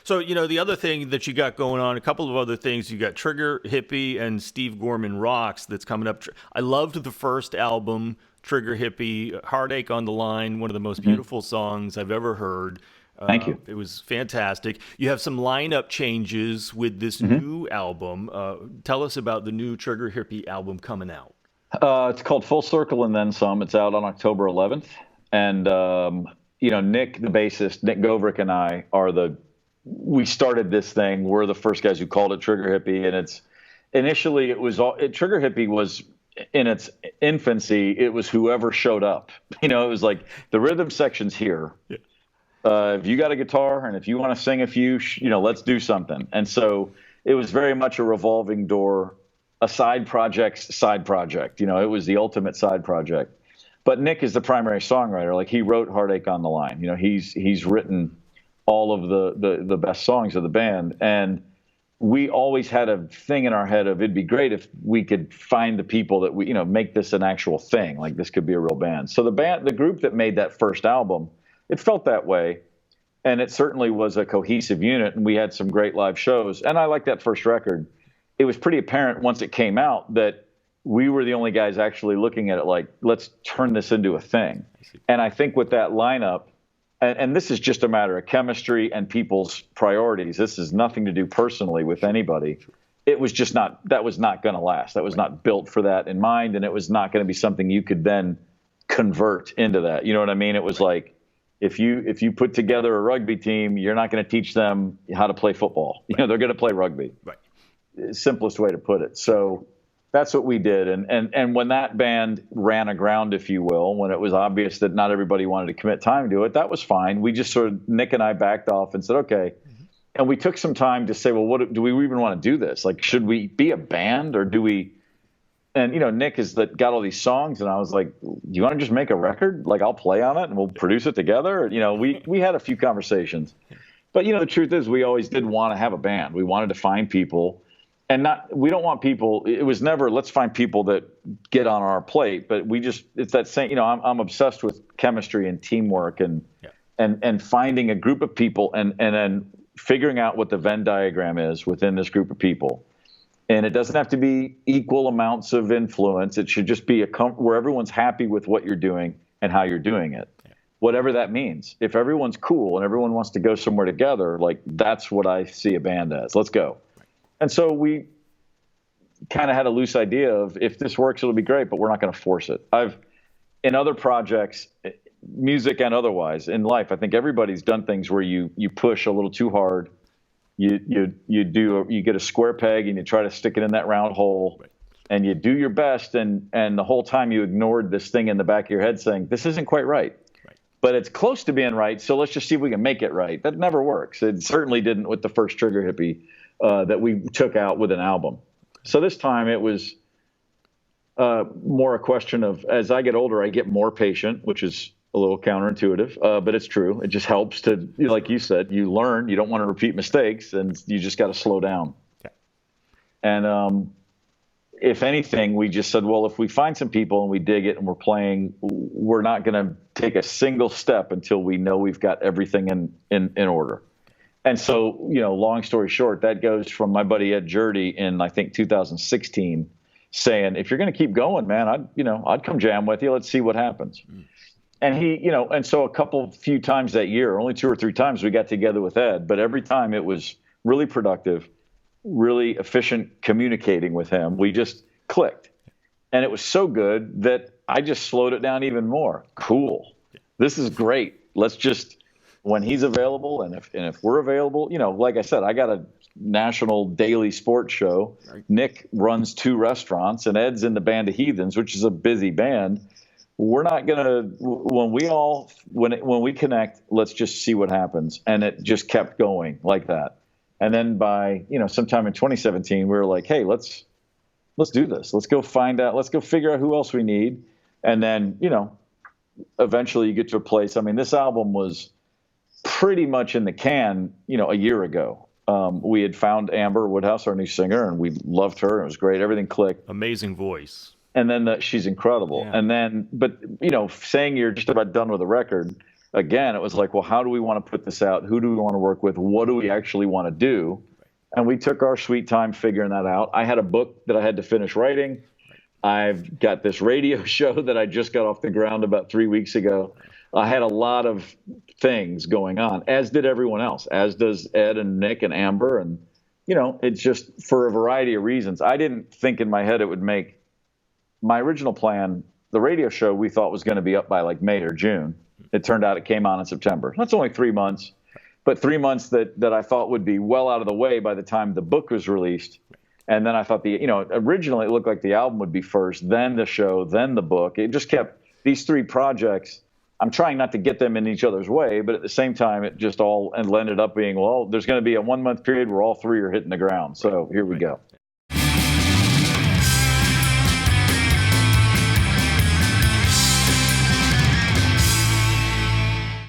So, the other thing that you got going on, a couple of other things, you got Trigger, Hippy, and Steve Gorman Rocks that's coming up. I loved the first album, Trigger Hippy, Heartache on the Line, one of the most beautiful songs I've ever heard. Thank you. It was fantastic. You have some lineup changes with this new album. Tell us about the new Trigger Hippy album coming out. It's called Full Circle and Then Some. It's out on October 11th. And, Nick, the bassist, Nick Govrick, and I we started this thing. We're the first guys who called it Trigger Hippy. And initially Trigger Hippy was in its infancy. It was whoever showed up. It was like the rhythm section's here. Yeah. If you got a guitar and if you want to sing a few, let's do something. And so it was very much a revolving door, a side project. It was the ultimate side project. But Nick is the primary songwriter. Like, he wrote Heartache on the Line. He's written all of the best songs of the band. And we always had a thing in our head of it'd be great if we could find the people that we, make this an actual thing. Like, this could be a real band. So the group that made that first album, it felt that way, and it certainly was a cohesive unit, and we had some great live shows. And I like that first record. It was pretty apparent once it came out that we were the only guys actually looking at it like, let's turn this into a thing. And I think with that lineup, and this is just a matter of chemistry and people's priorities. This is nothing to do personally with anybody. It was just that was not going to last. That was not built for that in mind, and it was not going to be something you could then convert into that. You know what I mean? It was like, if you put together a rugby team, you're not going to teach them how to play football. They're going to play rugby. Right. Simplest way to put it. So that's what we did. And when that band ran aground, if you will, when it was obvious that not everybody wanted to commit time to it, that was fine. We just Nick and I backed off and said, okay. And we took some time to say, well, what do we even want to do this? Like, should we be a band, or do we? And, Nick got all these songs, and I was like, do you want to just make a record? Like, I'll play on it and we'll produce it together. We had a few conversations. But, the truth is, we always did want to have a band. We wanted to find people, and we don't want people. It was never, let's find people that get on our plate. But it's that same, I'm obsessed with chemistry and teamwork and finding a group of people and then figuring out what the Venn diagram is within this group of people. And it doesn't have to be equal amounts of influence. It should just be where everyone's happy with what you're doing and how you're doing it, whatever that means. If everyone's cool and everyone wants to go somewhere together, like, that's what I see a band as. Let's go. And so we kind of had a loose idea of, if this works, it'll be great, but we're not going to force it. In other projects, music and otherwise, in life, I think everybody's done things where you push a little too hard. You get a square peg and you try to stick it in that round hole, and you do your best, and the whole time you ignored this thing in the back of your head saying, this isn't quite right. But it's close to being right, so let's just see if we can make it right. That never works. It certainly didn't with the first Trigger Hippy that we took out with an album. So this time it was more a question of, as I get older, I get more patient, which is a little counterintuitive, but it's true. It just helps to, like you said, you learn. You don't want to repeat mistakes, and you just got to slow down. Okay. And if anything, we just said, well, if we find some people and we dig it and we're playing, we're not going to take a single step until we know we've got everything in order. And so, long story short, that goes from my buddy Ed Jurdy in, I think, 2016, saying, if you're going to keep going, man, I'd come jam with you. Let's see what happens. And and so a few times that year, only 2 or 3 times we got together with Ed, but every time it was really productive, really efficient communicating with him. We just clicked. And it was so good that I just slowed it down even more. Cool. This is great. Let's just, when he's available and if we're available, like I said, I got a national daily sports show. Right. Nick runs 2 restaurants, and Ed's in the Band of Heathens, which is a busy band. We're not going to, when we connect, let's just see what happens. And it just kept going like that. And then by, sometime in 2017, we were like, hey, let's do this. Let's go find out. Let's go figure out who else we need. And then, eventually you get to a place. I mean, this album was pretty much in the can, a year ago. We had found Amber Woodhouse, our new singer, and we loved her. It was great. Everything clicked. Amazing voice. And then she's incredible. Yeah. And then, but saying you're just about done with a record, again, it was like, well, how do we want to put this out? Who do we want to work with? What do we actually want to do? And we took our sweet time figuring that out. I had a book that I had to finish writing. I've got this radio show that I just got off the ground about 3 weeks ago. I had a lot of things going on, as did everyone else, as does Ed and Nick and Amber. And, it's just for a variety of reasons. I didn't think in my head it would make my original plan. The radio show we thought was going to be up by like May or June. It turned out it came on in September. That's only 3 months, but 3 months that I thought would be well out of the way by the time the book was released. And then I thought originally it looked like the album would be first, then the show, then the book. It just kept these 3 projects. I'm trying not to get them in each other's way, but at the same time, it just all ended up being, well, there's going to be a 1 month period where all 3 are hitting the ground. So here we go.